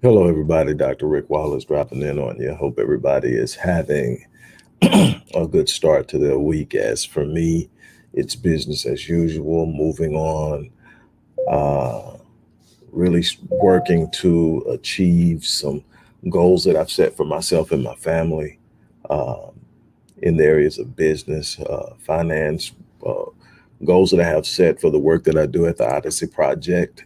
Hello, everybody. Dr. Rick Wallace dropping in on you. Hope everybody is having a good start to their week. As for me, it's business as usual, moving on, uh, really working to achieve some goals that I've set for myself and my family uh, in the areas of business, finance, uh, goals that I have set for the work that I do at the Odyssey Project.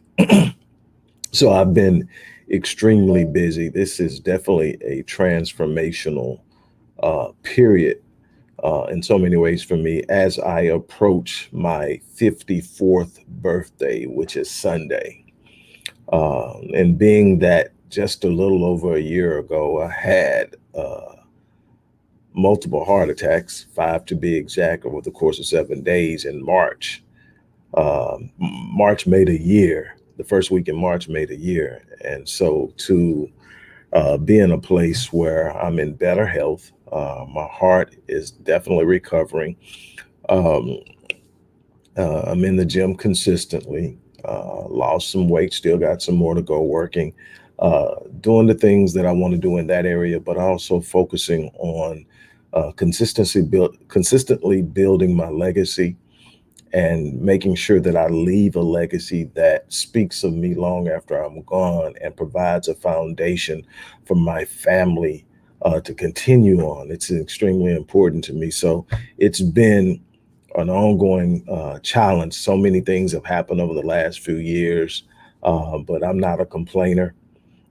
So I've been extremely busy. This is definitely a transformational period in so many ways for me as I approach my 54th birthday, which is Sunday. And being that just a little over a year ago, I had multiple heart attacks, five to be exact, over the course of 7 days in March. March made a year. The first week in March made a year. And so to be in a place where I'm in better health. My heart is definitely recovering. Um, I'm in the gym consistently. Lost some weight, still got some more to go working, doing the things that I want to do in that area, but also focusing on consistently building my legacy and making sure that I leave a legacy that speaks of me long after I'm gone and provides a foundation for my family to continue on. It's extremely important to me. So it's been an ongoing challenge. So many things have happened over the last few years, but I'm not a complainer.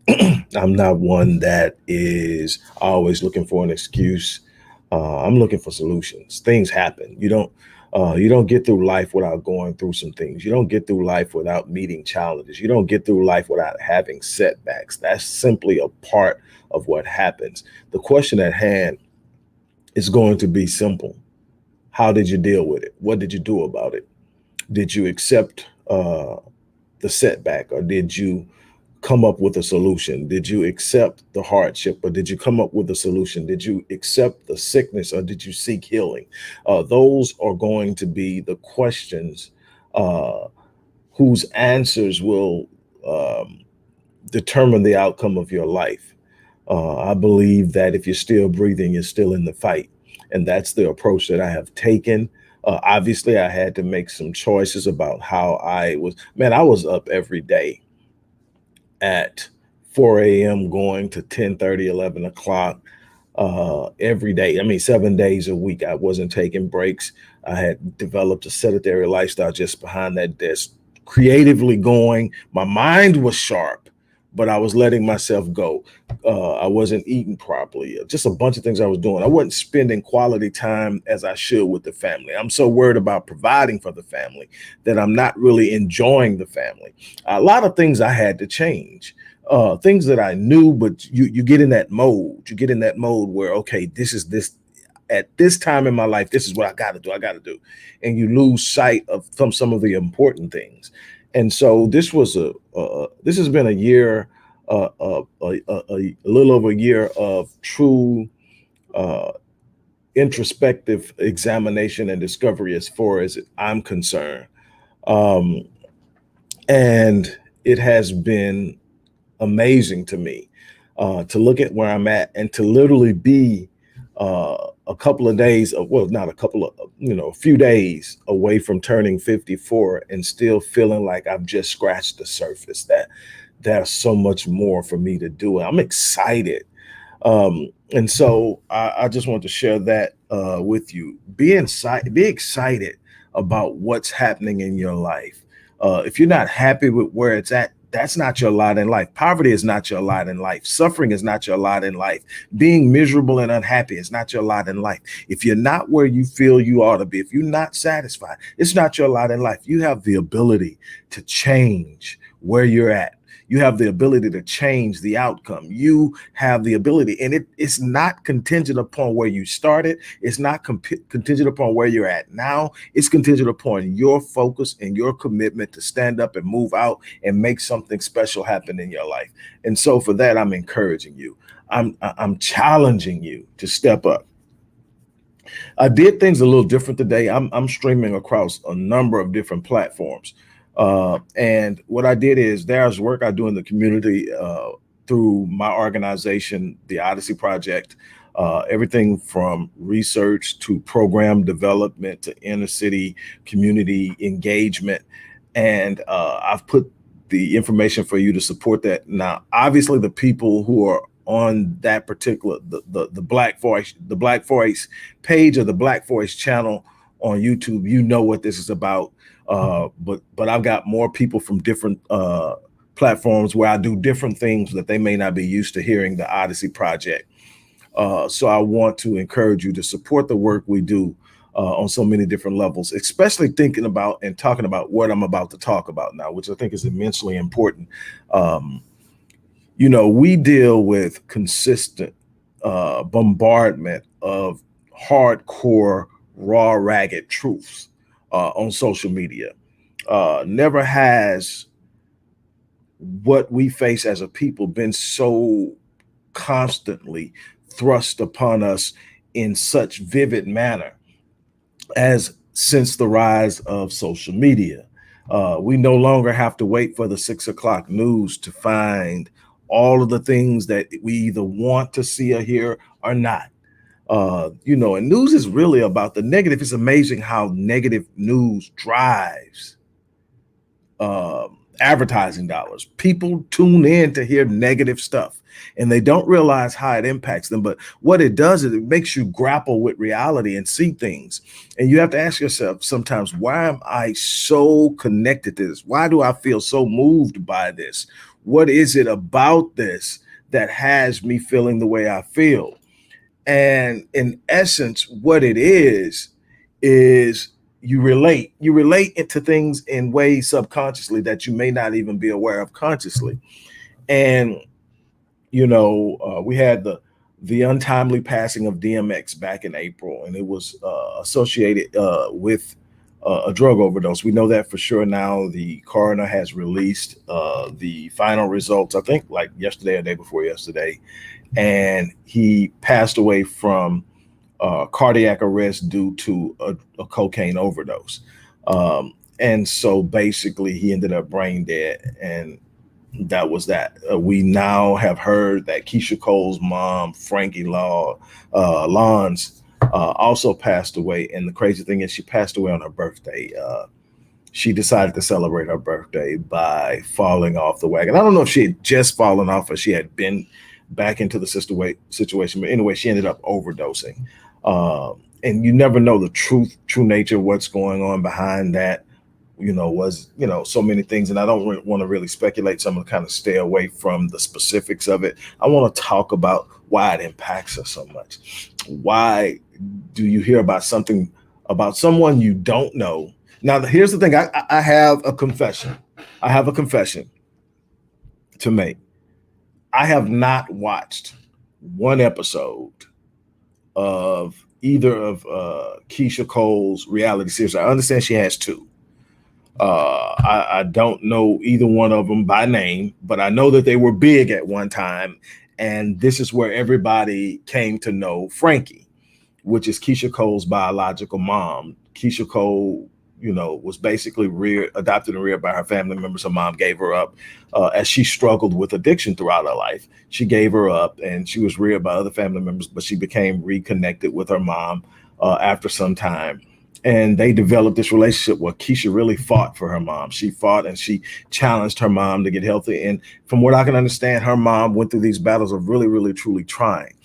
I'm not one that is always looking for an excuse. I'm looking for solutions. Things happen. You don't get through life without going through some things. You don't get through life without meeting challenges. You don't get through life without having setbacks. That's simply a part of what happens. The question at hand is going to be simple. How did you deal with it? What did you do about it? Did you accept the setback, or did you come up with a solution? Did you accept the hardship, or did you come up with a solution? Did you accept the sickness, or did you seek healing? Those are going to be the questions uh, whose answers will um, determine the outcome of your life. I believe that if you're still breathing, you're still in the fight. And that's the approach that I have taken. Obviously, I had to make some choices about how I was up every day at 4 a.m. going to 10:30, 11 o'clock every day. I mean, 7 days a week. I wasn't taking breaks. I had developed a sedentary lifestyle just behind that desk, creatively going. My mind was sharp, but I was letting myself go. I wasn't eating properly. Just a bunch of things I was doing. I wasn't spending quality time as I should with the family. I'm so worried about providing for the family that I'm not really enjoying the family. A lot of things I had to change, things that I knew, but you get in that mode. You get in that mode where, okay, this is this at this time in my life. This is what I got to do. I got to do, and you lose sight of some of the important things. And so this has been a year, a little over a year of true uh, introspective examination and discovery as far as I'm concerned. Um, and it has been amazing to me to look at where I'm at and to literally be a couple of days, well, not a couple of, a few days away from turning 54 and still feeling like I've just scratched the surface, that there's so much more for me to do. I'm excited. And so I just want to share that with you. Be excited about what's happening in your life. If you're not happy with where it's at, that's not your lot in life. Poverty is not your lot in life. Suffering is not your lot in life. Being miserable and unhappy is not your lot in life. If you're not where you feel you ought to be, if you're not satisfied, it's not your lot in life. You have the ability to change where you're at. You have the ability to change the outcome. You have the ability, and it's not contingent upon where you started. It's not contingent upon where you're at now. It's contingent upon your focus and your commitment to stand up and move out and make something special happen in your life. And so for that, I'm encouraging you. I'm challenging you to step up. I did things a little different today. I'm streaming across a number of different platforms. And what I did is there's work I do in the community through my organization, the Odyssey Project, everything from research to program development to inner city community engagement. And I've put the information for you to support that. Now, obviously, the people who are on that particular the Black Voice page or the Black Voice channel on YouTube, you know what this is about. But I've got more people from different platforms where I do different things that they may not be used to hearing the Odyssey Project. So I want to encourage you to support the work we do on so many different levels, especially thinking about and talking about what I'm about to talk about now, which I think is immensely important. Um, we deal with consistent bombardment of hardcore, raw, ragged truths on social media. Never has what we face as a people been so constantly thrust upon us in such vivid manner as since the rise of social media. We no longer have to wait for the 6 o'clock news to find all of the things that we either want to see or hear or not. And news is really about the negative. It's amazing how negative news drives advertising dollars. People tune in to hear negative stuff and they don't realize how it impacts them. But what it does is it makes you grapple with reality and see things. And you have to ask yourself sometimes, why am I so connected to this? Why do I feel so moved by this? What is it about this that has me feeling the way I feel? And in essence, what it is you relate it to things in ways subconsciously that you may not even be aware of consciously. And we had the untimely passing of DMX back in April, and it was associated with a drug overdose. We know that for sure now. The coroner has released the final results, I think like yesterday or day before yesterday, and he passed away from cardiac arrest due to a cocaine overdose. And so basically, he ended up brain dead, and that was that. We now have heard that Keisha Cole's mom, Frankie Lawns, also passed away. And the crazy thing is, she passed away on her birthday. She decided to celebrate her birthday by falling off the wagon. I don't know if she had just fallen off or she had been back into the situation, but anyway, she ended up overdosing. And you never know the true nature of what's going on behind that. Was so many things, and I don't want to really speculate. So I'm gonna kind of stay away from the specifics of it. I want to talk about why it impacts us so much. Why do you hear about something about someone you don't know? Now, here's the thing. I have a confession. I have a confession to make. I have not watched one episode of either of Keisha Cole's reality series. I understand she has two. I don't know either one of them by name, but I know that they were big at one time. And this is where everybody came to know Frankie, which is Keisha Cole's biological mom. Keisha Cole, was basically adopted and reared by her family members. Her mom gave her up as she struggled with addiction throughout her life. She gave her up and she was reared by other family members, but she became reconnected with her mom after some time. And they developed this relationship where Keisha really fought for her mom. She fought and she challenged her mom to get healthy. And from what I can understand, her mom went through these battles of really, really, truly trying.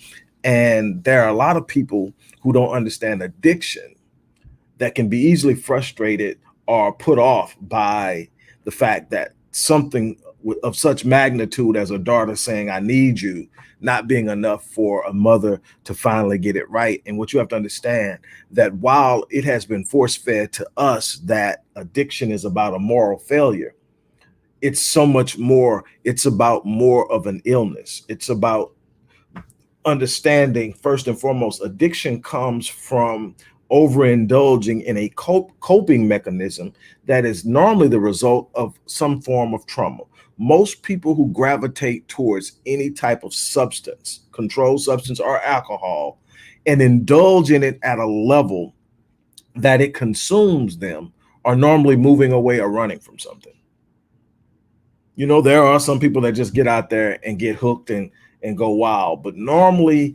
And there are a lot of people who don't understand addiction that can be easily frustrated or put off by the fact that something of such magnitude as a daughter saying, I need you, not being enough for a mother to finally get it right. And what you have to understand that while it has been force fed to us that addiction is about a moral failure, it's so much more. It's about more of an illness. It's about understanding, first and foremost, addiction comes from overindulging in a coping mechanism that is normally the result of some form of trauma. Most people who gravitate towards any type of substance, controlled substance or alcohol, and indulge in it at a level that it consumes them are normally moving away or running from something. You know, there are some people that just get out there and get hooked and go wild, but normally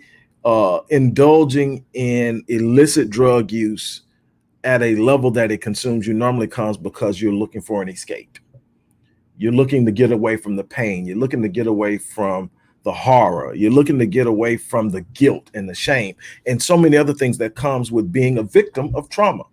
indulging in illicit drug use at a level that it consumes you normally comes because you're looking for an escape. You're looking to get away from the pain. You're looking to get away from the horror. You're looking to get away from the guilt and the shame and so many other things that comes with being a victim of trauma.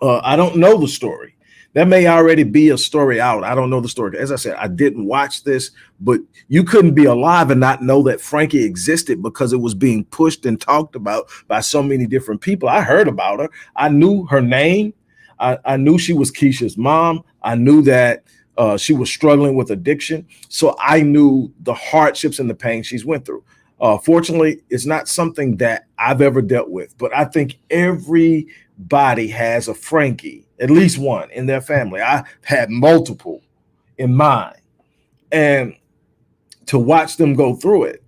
I don't know the story. That may already be a story out. I don't know the story. As I said, I didn't watch this, but you couldn't be alive and not know that Frankie existed because it was being pushed and talked about by so many different people. I heard about her. I knew her name. I knew she was Keisha's mom. I knew that she was struggling with addiction. So I knew the hardships and the pain she's went through. Fortunately, it's not something that I've ever dealt with, but I think everybody has a Frankie, at least one in their family. I had multiple in mine. And to watch them go through it,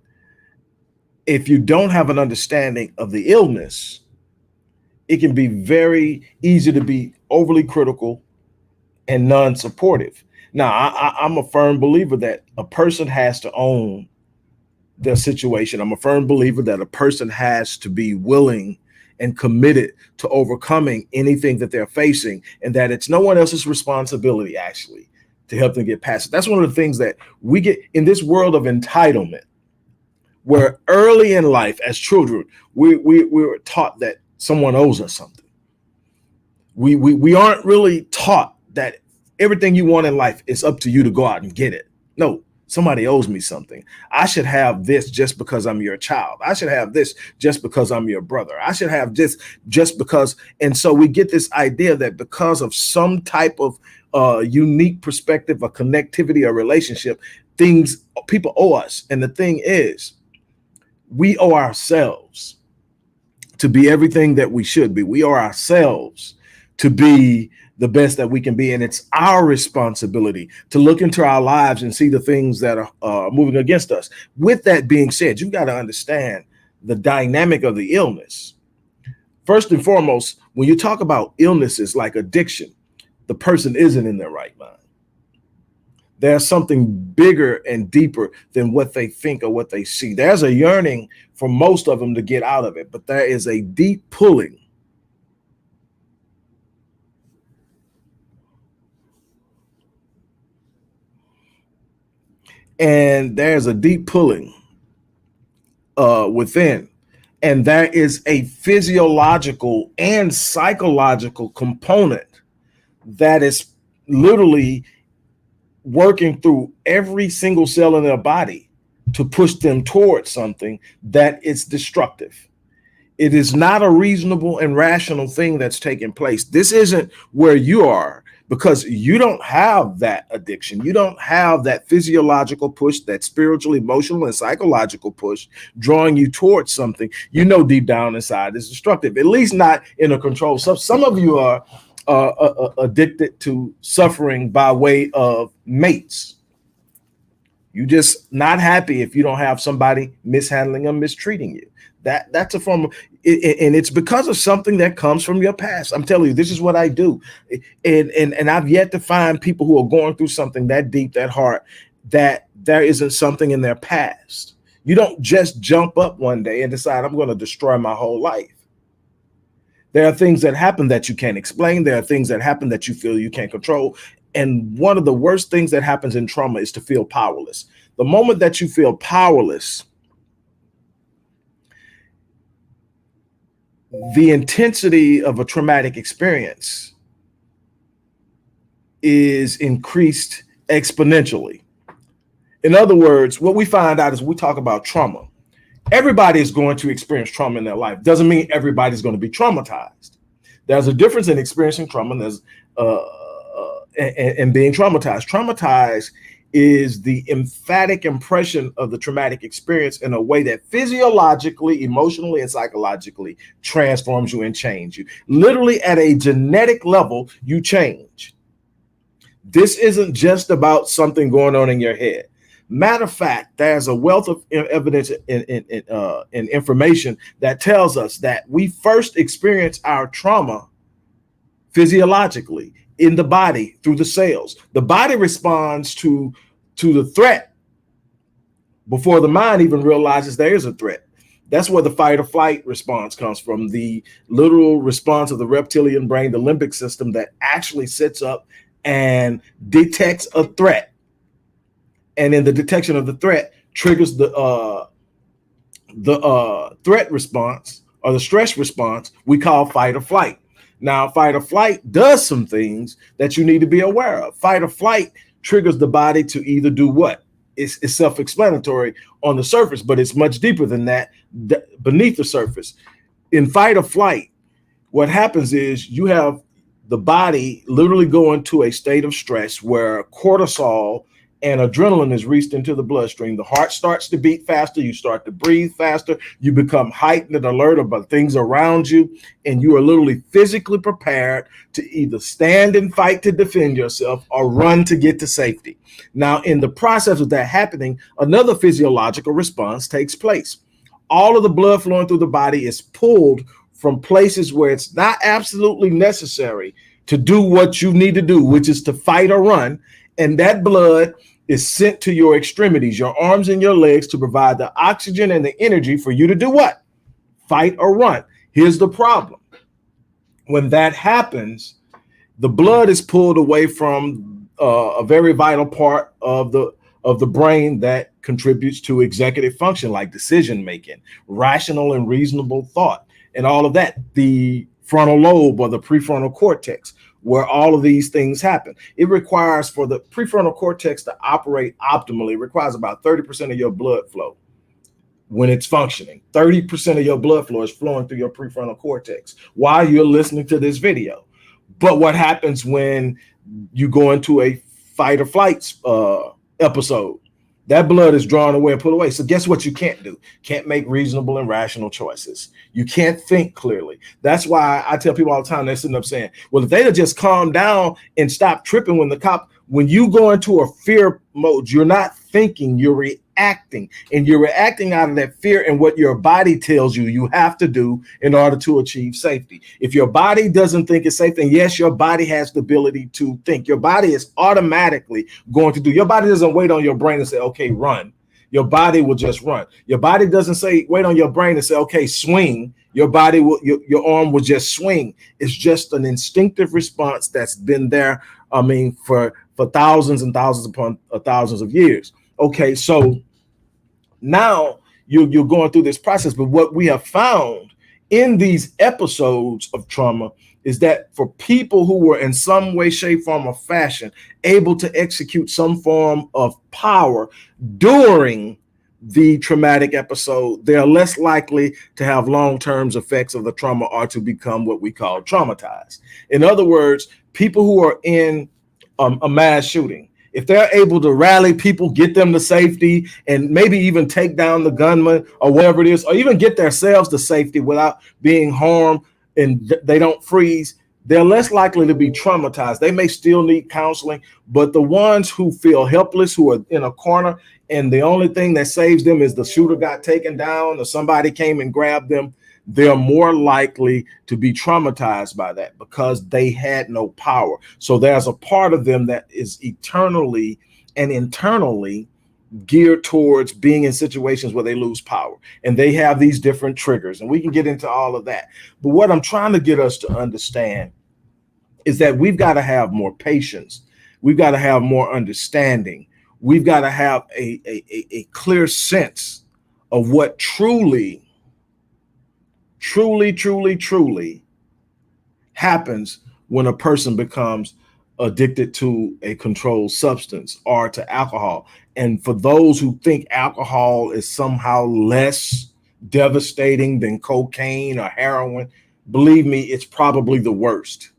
if you don't have an understanding of the illness, it can be very easy to be overly critical and non-supportive. Now, I'm a firm believer that a person has to own their situation. I'm a firm believer that a person has to be willing and committed to overcoming anything that they're facing, and that it's no one else's responsibility actually to help them get past it. That's one of the things that we get in this world of entitlement, where early in life as children, we were taught that someone owes us something. We aren't really taught that everything you want in life is up to you to go out and get it. No, somebody owes me something. I should have this just because I'm your child. I should have this just because I'm your brother. I should have this just because. And so we get this idea that because of some type of unique perspective, a connectivity, a relationship, people owe us. And the thing is, we owe ourselves to be everything that we should be. We owe ourselves to be the best that we can be. And it's our responsibility to look into our lives and see the things that are moving against us. With that being said, you've got to understand the dynamic of the illness. First and foremost, when you talk about illnesses like addiction, the person isn't in their right mind. There's something bigger and deeper than what they think or what they see. There's a yearning for most of them to get out of it, but there is a deep pulling. And there's a deep pulling within. And there is a physiological and psychological component that is literally working through every single cell in their body to push them towards something that is destructive. It is not a reasonable and rational thing that's taking place. This isn't where you are, because you don't have that addiction. You don't have that physiological push, that spiritual, emotional, and psychological push drawing you towards something you know deep down inside is destructive, at least not in a controlled substance. Some of you are addicted to suffering by way of mates. You just not happy if you don't have somebody mishandling or mistreating you. That's a form of, and it's because of something that comes from your past. I'm telling you, this is what I do, and I've yet to find people who are going through something that deep, that hard, that there isn't something in their past. You don't just jump up one day and decide I'm going to destroy my whole life. There are things that happen that you can't explain. There are things that happen that you feel you can't control. And one of the worst things that happens in trauma is to feel powerless. The moment that you feel powerless, the intensity of a traumatic experience is increased exponentially. In other words, what we find out is we talk about trauma. Everybody is going to experience trauma in their life. Doesn't mean everybody's going to be traumatized. There's a difference in experiencing trauma and being traumatized. Traumatized is the emphatic impression of the traumatic experience in a way that physiologically, emotionally, and psychologically transforms you and changes you. Literally at a genetic level, you change. This isn't just about something going on in your head. Matter of fact, there's a wealth of evidence and information that tells us that we first experience our trauma physiologically in the body through the cells. The body responds to the threat before the mind even realizes there is a threat. That's where the fight or flight response comes from, the literal response of the reptilian brain, the limbic system, that actually sits up and detects a threat. And in the detection of the threat triggers the threat response or the stress response we call fight or flight. Now, fight or flight does some things that you need to be aware of. Fight or flight triggers the body to either do what? It's self-explanatory on the surface, but it's much deeper than that beneath the surface. In fight or flight, what happens is you have the body literally go into a state of stress where cortisol and adrenaline is released into the bloodstream. The heart starts to beat faster. You start to breathe faster. You become heightened and alert about things around you. And you are literally physically prepared to either stand and fight to defend yourself or run to get to safety. Now, in the process of that happening, another physiological response takes place. All of the blood flowing through the body is pulled from places where it's not absolutely necessary to do what you need to do, which is to fight or run. And that blood is sent to your extremities, your arms and your legs, to provide the oxygen and the energy for you to do what? Fight or run. Here's the problem. When that happens, the blood is pulled away from a very vital part of the brain that contributes to executive function, like decision making, rational and reasonable thought, and all of that. The frontal lobe or the prefrontal cortex, where all of these things happen. It requires, for the prefrontal cortex to operate optimally, it requires about 30% of your blood flow when it's functioning. 30% of your blood flow is flowing through your prefrontal cortex while you're listening to this video. But what happens when you go into a fight or flight episode? That blood is drawn away and put away. So guess what you can't do? Can't make reasonable and rational choices. You can't think clearly. That's why I tell people all the time, they're sitting up saying, well, if they'd have just calmed down and stopped tripping when you go into a fear mode, you're not thinking, you're reacting. And you're reacting out of that fear and what your body tells you you have to do in order to achieve safety. If your body doesn't think it's safe, then yes, your body has the ability to think. Your body is automatically going to do. Your body doesn't wait on your brain and say, okay, run. Your body will just run. Your body doesn't say, wait on your brain and say, okay, swing. Your body will, your arm will just swing. It's just an instinctive response that's been there, for thousands and thousands upon thousands of years. Okay, so now you're going through this process, but what we have found in these episodes of trauma is that for people who were in some way, shape, form, or fashion able to execute some form of power during the traumatic episode, they're less likely to have long-term effects of the trauma or to become what we call traumatized. In other words, people who are in a mass shooting, if they're able to rally people, get them to safety, and maybe even take down the gunman or whatever it is, or even get themselves to safety without being harmed and they don't freeze, they're less likely to be traumatized. They may still need counseling, but the ones who feel helpless, who are in a corner, and the only thing that saves them is the shooter got taken down or somebody came and grabbed them, they're more likely to be traumatized by that because they had no power. So there's a part of them that is eternally and internally geared towards being in situations where they lose power, and they have these different triggers, and we can get into all of that. But what I'm trying to get us to understand is that we've got to have more patience. We've got to have more understanding. We've got to have a clear sense of what truly happens when a person becomes addicted to a controlled substance or to alcohol. And for those who think alcohol is somehow less devastating than cocaine or heroin, believe me, it's probably the worst.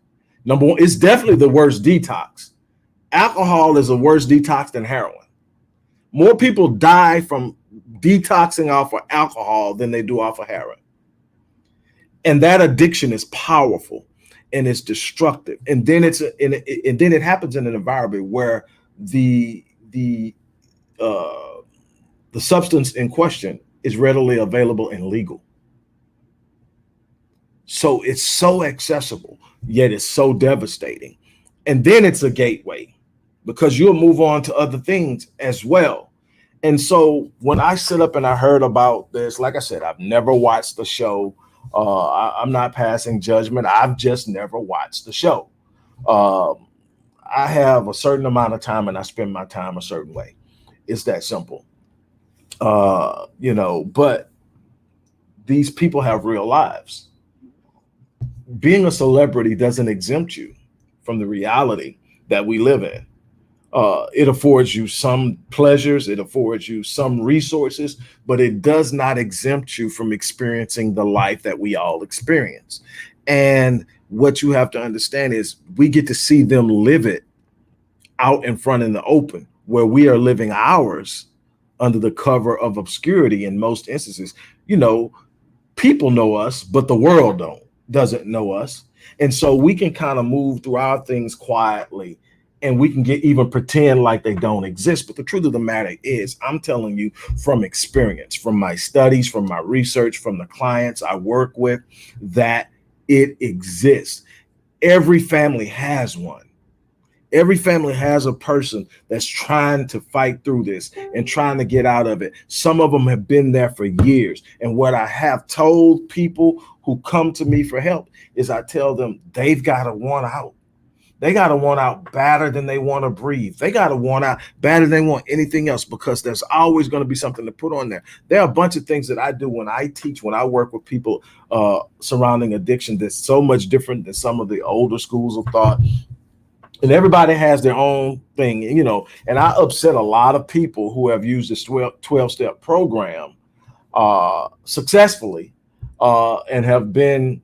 Number one, it's definitely the worst detox. Alcohol is a worse detox than heroin. More people die from detoxing off of alcohol than they do off of heroin. And that addiction is powerful and it's destructive. And then it happens in an environment where the substance in question is readily available and legal. So it's so accessible, yet it's so devastating. And then it's a gateway because you'll move on to other things as well. And so when I sit up and I heard about this, like I said, I've never watched the show. I'm not passing judgment. I've just never watched the show. Um, I have a certain amount of time and I spend my time a certain way. It's that simple. But these people have real lives. Being a celebrity doesn't exempt you from the reality that we live in. It affords you some pleasures, it affords you some resources, but it does not exempt you from experiencing the life that we all experience. And what you have to understand is we get to see them live it out in front in the open, where we are living ours under the cover of obscurity in most instances. You know, people know us, but the world doesn't know us. And so we can kind of move through our things quietly and we can get even pretend like they don't exist. But the truth of the matter is, I'm telling you from experience, from my studies, from my research, from the clients I work with, that it exists. Every family has one. Every family has a person that's trying to fight through this and trying to get out of it. Some of them have been there for years. And what I have told people who come to me for help is I tell them they've got to want out. They got to want out better than they want to breathe. They got to want out better than they want anything else, because there's always going to be something to put on there. There are a bunch of things that I do when I teach, when I work with people surrounding addiction, that's so much different than some of the older schools of thought. And everybody has their own thing, and I upset a lot of people who have used this 12-step program successfully and have been,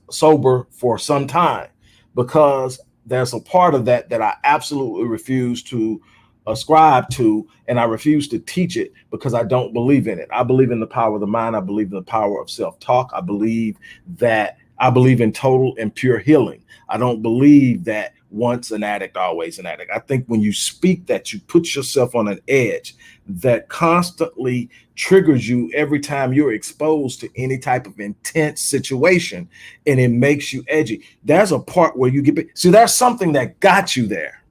sober for some time, because there's a part of that that I absolutely refuse to ascribe to, and I refuse to teach it because I don't believe in it. I believe in the power of the mind. I believe in the power of self-talk. I believe in total and pure healing. I don't believe that once an addict, always an addict. I think when you speak that, you put yourself on an edge that constantly triggers you every time you're exposed to any type of intense situation, and it makes you edgy. There's a part where you see, there's something that got you there.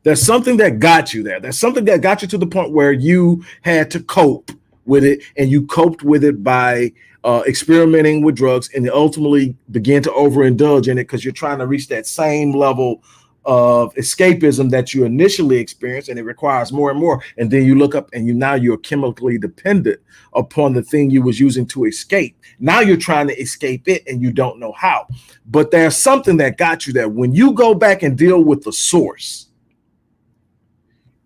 There's something that got you there. There's something that got you to the point where you had to cope with it, and you coped with it by experimenting with drugs, and ultimately began to overindulge in it because you're trying to reach that same level of escapism that you initially experienced, and it requires more and more. And then you look up and you're chemically dependent upon the thing you was using to escape. Now you're trying to escape it and you don't know how. But there's something that got you there. When you go back and deal with the source,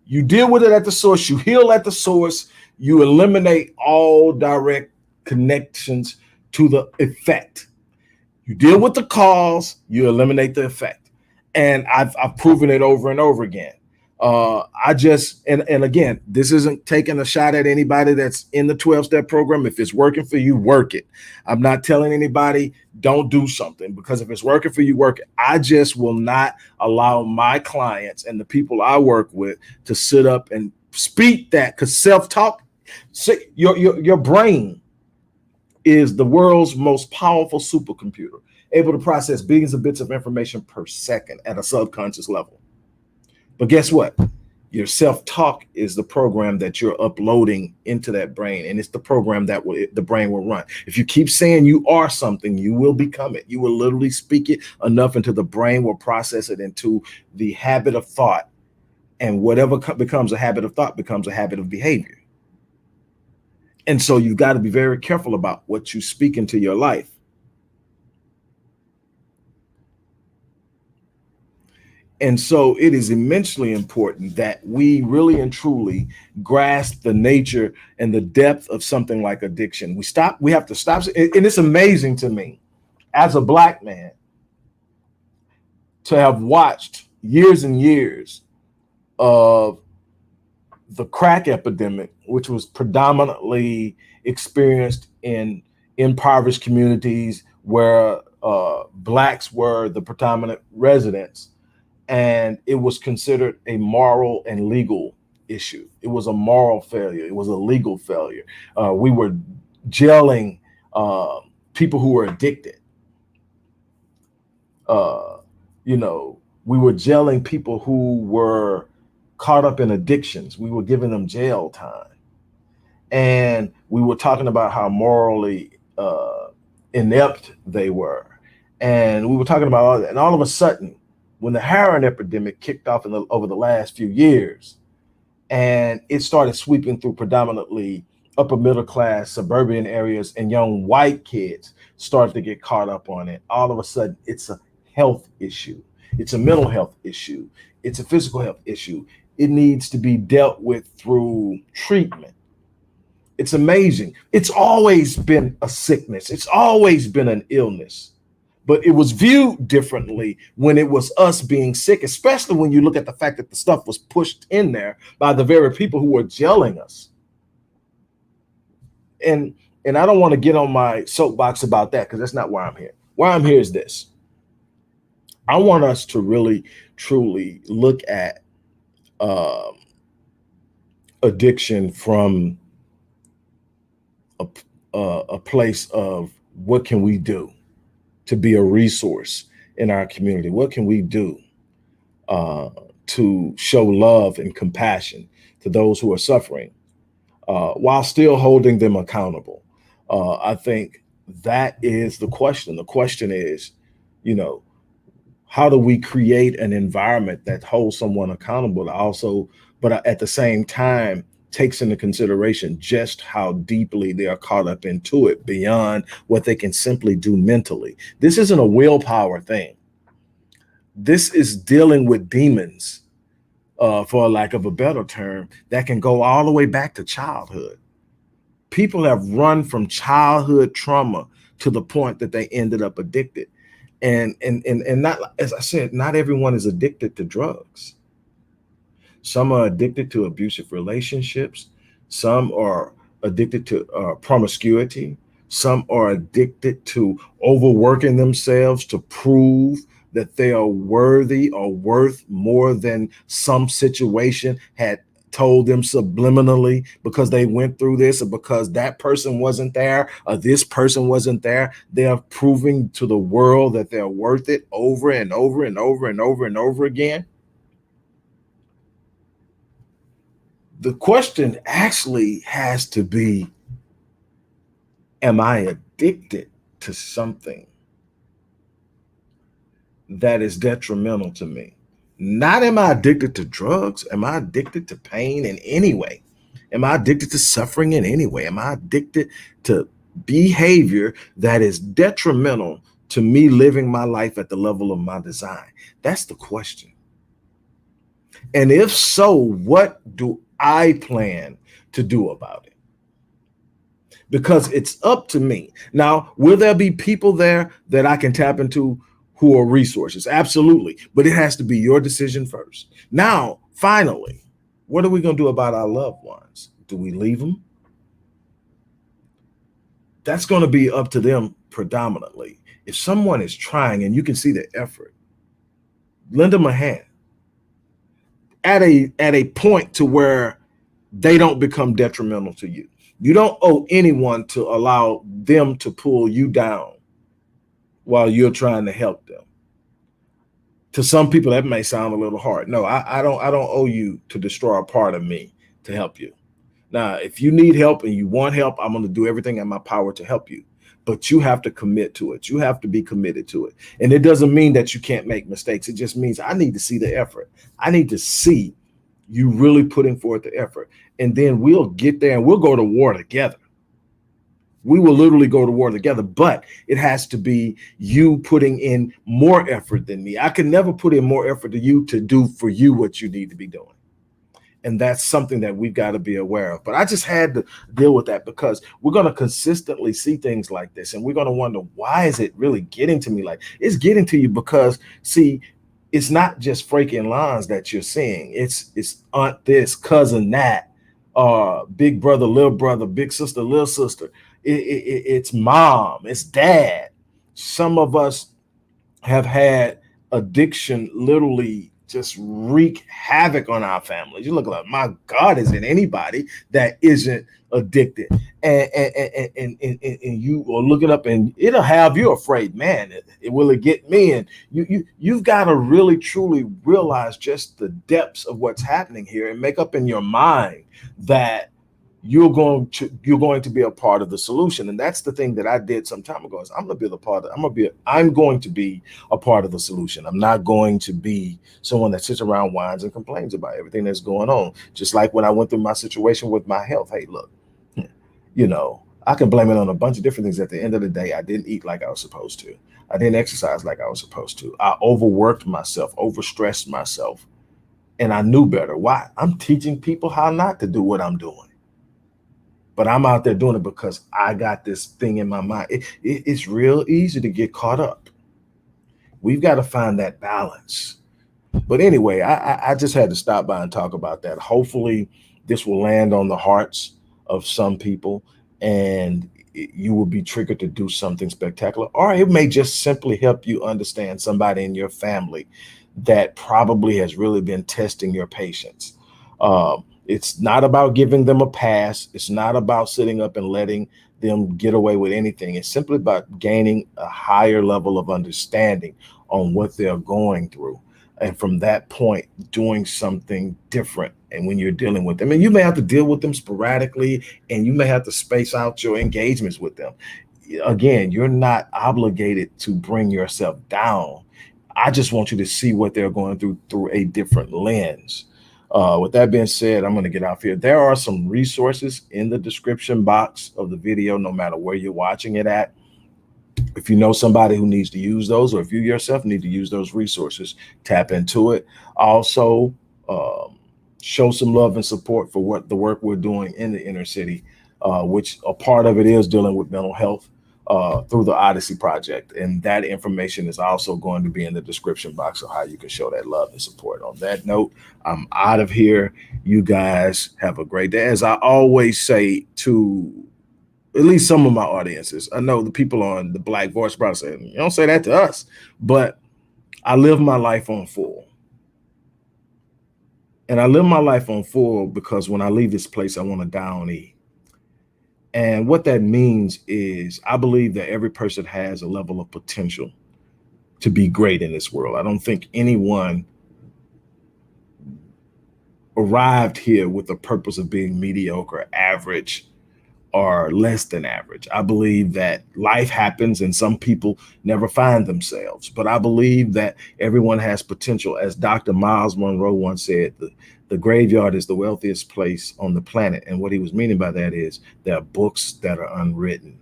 you deal with it at the source, you heal at the source, you eliminate all direct connections to the effect. You deal with the cause, you eliminate the effect. And I've proven it over and over again. And again, this isn't taking a shot at anybody that's in the 12-step program. If it's working for you, work it. I'm not telling anybody don't do something, because if it's working for you, work it. I just will not allow my clients and the people I work with to sit up and speak that, because self-talk, your brain is the world's most powerful supercomputer, able to process billions of bits of information per second at a subconscious level. But guess what? Your self-talk is the program that you're uploading into that brain, and it's the program that the brain will run. If you keep saying you are something, you will become it. You will literally speak it enough until the brain will process it into the habit of thought, and whatever becomes a habit of thought becomes a habit of behavior. And so you've got to be very careful about what you speak into your life. And so it is immensely important that we really and truly grasp the nature and the depth of something like addiction. We have to stop. And it's amazing to me as a Black man to have watched years and years of the crack epidemic, which was predominantly experienced in impoverished communities where Blacks were the predominant residents. And it was considered a moral and legal issue. It was a moral failure. It was a legal failure. We were jailing people who were addicted. Uh, we were jailing people who were caught up in addictions. We were giving them jail time. And we were talking about how morally inept they were. And we were talking about all that. And all of a sudden, when the heroin epidemic kicked off over the last few years, and it started sweeping through predominantly upper middle class suburban areas, and young white kids started to get caught up on it, all of a sudden it's a health issue, it's a mental health issue, it's a physical health issue. It needs to be dealt with through treatment. It's amazing. It's always been a sickness, it's always been an illness, but it was viewed differently when it was us being sick, especially when you look at the fact that the stuff was pushed in there by the very people who were jailing us. And I don't want to get on my soapbox about that, because that's not why I'm here. Why I'm here is this. I want us to really, truly look at addiction from a place of what can we do to be a resource in our community? What can we do to show love and compassion to those who are suffering while still holding them accountable? I think that is the question. The question is, how do we create an environment that holds someone accountable also, but at the same time takes into consideration just how deeply they are caught up into it beyond what they can simply do mentally. This isn't a willpower thing. This is dealing with demons, for lack of a better term, that can go all the way back to childhood. People have run from childhood trauma to the point that they ended up addicted. And not, as I said, not everyone is addicted to drugs. Some are addicted to abusive relationships. Some are addicted to promiscuity. Some are addicted to overworking themselves to prove that they are worthy or worth more than some situation had told them subliminally, because they went through this, or because that person wasn't there, or this person wasn't there. They are proving to the world that they're worth it over and over and over and over and over again. The question actually has to be, am I addicted to something that is detrimental to me? Not, am I addicted to drugs? Am I addicted to pain in any way? Am I addicted to suffering in any way? Am I addicted to behavior that is detrimental to me living my life at the level of my design? That's the question. And if so, what do I plan to do about it? Because it's up to me. Now, will there be people there that I can tap into who are resources? Absolutely. But it has to be your decision first. Now, finally, what are we going to do about our loved ones? Do we leave them? That's going to be up to them predominantly. If someone is trying and you can see the effort, lend them a hand at a point to where they don't become detrimental to you. You don't owe anyone to allow them to pull you down while you're trying to help them. To some people, that may sound a little hard. No, I don't owe you to destroy a part of me to help you. Now, if you need help and you want help, I'm going to do everything in my power to help you. But you have to commit to it. You have to be committed to it. And it doesn't mean that you can't make mistakes. It just means I need to see the effort. I need to see you really putting forth the effort. And then we'll get there and we'll go to war together. We will literally go to war together, but it has to be you putting in more effort than me. I can never put in more effort to you to do for you what you need to be doing. And that's something that we've got to be aware of. But I just had to deal with that because we're going to consistently see things like this. And we're going to wonder, why is it really getting to me? Like, it's getting to you because, see, it's not just freaking lines that you're seeing. It's aunt this, cousin that, big brother, big sister, little sister. It's mom, it's dad. Some of us have had addiction literally just wreak havoc on our families. You look like, my God, is it anybody that isn't addicted? And you will look it up and it'll have you afraid, man. It will it get me? And you've got to really truly realize just the depths of what's happening here and make up in your mind that you're going to be a part of the solution. And that's the thing that I did some time ago. Is I'm going to be a part of the solution. I'm not going to be someone that sits around, whines and complains about everything that's going on. Just like when I went through my situation with my health. Hey, look, I can blame it on a bunch of different things. At the end of the day, I didn't eat like I was supposed to. I didn't exercise like I was supposed to. I overworked myself, overstressed myself, and I knew better. Why? I'm teaching people how not to do what I'm doing. But I'm out there doing it because I got this thing in my mind. It's real easy to get caught up. We've got to find that balance. But anyway, I just had to stop by and talk about that. Hopefully, this will land on the hearts of some people and you will be triggered to do something spectacular. Or it may just simply help you understand somebody in your family that probably has really been testing your patience. It's not about giving them a pass. It's not about sitting up and letting them get away with anything. It's simply about gaining a higher level of understanding on what they're going through. And from that point, doing something different. And when you're dealing with them, and you may have to deal with them sporadically, and you may have to space out your engagements with them. Again, you're not obligated to bring yourself down. I just want you to see what they're going through a different lens. With that being said, I'm going to get off here. There are some resources in the description box of the video, no matter where you're watching it at. If you know somebody who needs to use those, or if you yourself need to use those resources, tap into it. Also, show some love and support for what the work we're doing in the inner city, which a part of it is dealing with mental health through the Odyssey Project. And that information is also going to be in the description box of how you can show that love and support. On that note, I'm out of here. You guys have a great day. As I always say to at least some of my audiences, I know the people on the Black Voice Project say, you don't say that to us, but I live my life on full. And I live my life on full because when I leave this place, I want to die on E. And what that means is I believe that every person has a level of potential to be great in this world. I don't think anyone arrived here with the purpose of being mediocre, average, or less than average. I believe that life happens and some people never find themselves. But I believe that everyone has potential. As Dr. Miles Monroe once said, the graveyard is the wealthiest place on the planet. And what he was meaning by that is there are books that are unwritten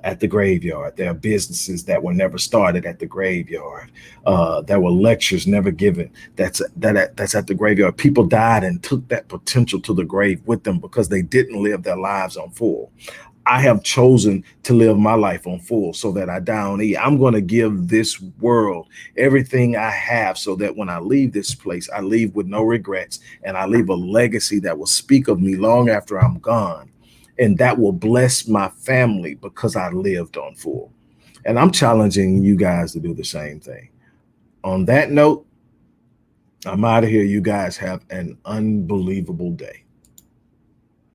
at the graveyard. There are businesses that were never started at the graveyard. There were lectures never given. That's at the graveyard. People died and took that potential to the grave with them because they didn't live their lives on full. I have chosen to live my life on full so that I die on E. I'm going to give this world everything I have so that when I leave this place, I leave with no regrets and I leave a legacy that will speak of me long after I'm gone. And that will bless my family because I lived on full. And I'm challenging you guys to do the same thing. On that note, I'm out of here. You guys have an unbelievable day.